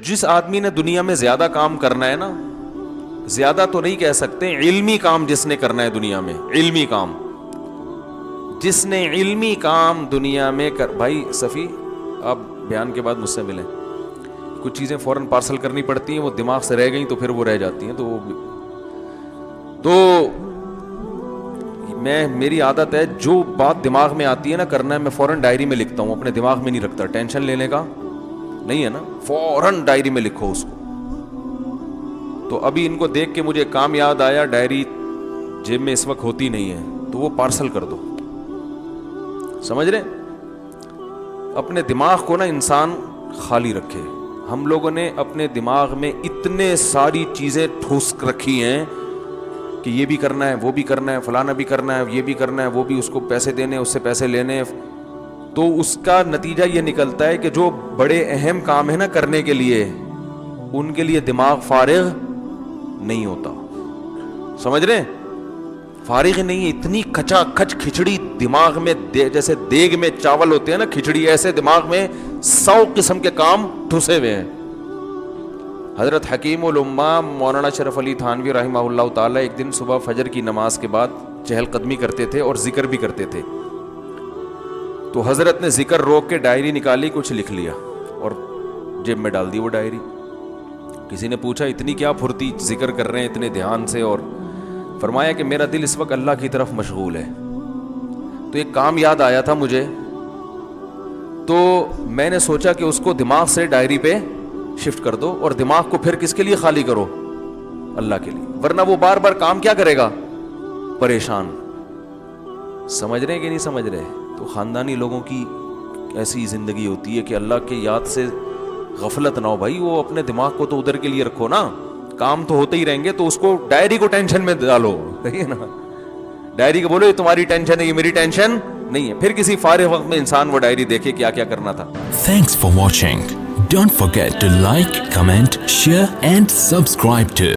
جس آدمی نے دنیا میں زیادہ کام کرنا ہے نا, زیادہ تو نہیں کہہ سکتے, علمی کام جس نے کرنا ہے دنیا میں, علمی کام جس نے علمی کام دنیا میں بھائی صفی آپ بیان کے بعد مجھ سے ملیں, کچھ چیزیں فوراً پارسل کرنی پڑتی ہیں, وہ دماغ سے رہ گئیں تو پھر وہ رہ جاتی ہیں, تو میری عادت ہے جو بات دماغ میں آتی ہے نا کرنا ہے, میں فوراً ڈائری میں لکھتا ہوں, اپنے دماغ میں نہیں رکھتا, ٹینشن لینے کا نہیں ہے نا, فوراً ڈائری میں لکھو اس کو. تو ابھی ان کو دیکھ کے مجھے کام یاد آیا, ڈائری جیب میں اس وقت ہوتی نہیں ہے تو وہ پارسل کر دو, سمجھ رہے, اپنے دماغ کو نا انسان خالی رکھے. ہم لوگوں نے اپنے دماغ میں اتنے ساری چیزیں ٹھوس رکھی ہیں کہ یہ بھی کرنا ہے, وہ بھی کرنا ہے, فلانا بھی کرنا ہے, یہ بھی کرنا ہے, وہ بھی, اس کو پیسے دینے, اس سے پیسے لینے, تو اس کا نتیجہ یہ نکلتا ہے کہ جو بڑے اہم کام ہے نا کرنے کے لیے, ان کے لیے دماغ فارغ نہیں ہوتا, سمجھ رہے, فارغ نہیں ہے, اتنی کچا کچ کھچڑی دماغ میں, جیسے دیگ میں چاول ہوتے ہیں نا کھچڑی, ایسے دماغ میں 100 قسم کے کام ٹھسے ہوئے ہیں. حضرت حکیم الامہ مولانا شرف علی تھانوی رحمہ اللہ تعالی ایک دن صبح فجر کی نماز کے بعد چہل قدمی کرتے تھے اور ذکر بھی کرتے تھے, تو حضرت نے ذکر روک کے ڈائری نکالی, کچھ لکھ لیا اور جیب میں ڈال دی وہ ڈائری. کسی نے پوچھا اتنی کیا پھرتی, ذکر کر رہے ہیں اتنے دھیان سے, اور فرمایا کہ میرا دل اس وقت اللہ کی طرف مشغول ہے. تو ایک کام یاد آیا تھا مجھے, تو میں نے سوچا کہ اس کو دماغ سے ڈائری پہ شفٹ کر دو, اور دماغ کو پھر کس کے لیے خالی کرو, اللہ کے لیے, ورنہ وہ بار بار کام کیا کرے گا, پریشان. سمجھ رہے کہ نہیں سمجھ رہے؟ تو خاندانی لوگوں کی ایسی زندگی ہوتی ہے کہ اللہ کی یاد سے غفلت نہ ہو بھائی. وہ اپنے دماغ کو تو ادھر کے لیے رکھو نا, کام تو ہوتے ہی رہیں گے, تو اس کو ڈائری کو ٹینشن میں ڈالو, صحیح ہے نا, ڈائری کو بولو یہ تمہاری ٹینشن ہے, یہ میری ٹینشن نہیں ہے. پھر کسی فارغ وقت میں انسان وہ ڈائری دیکھے کیا کیا کرنا تھا. Thanks for watching. Don't forget to like, comment, share and subscribe to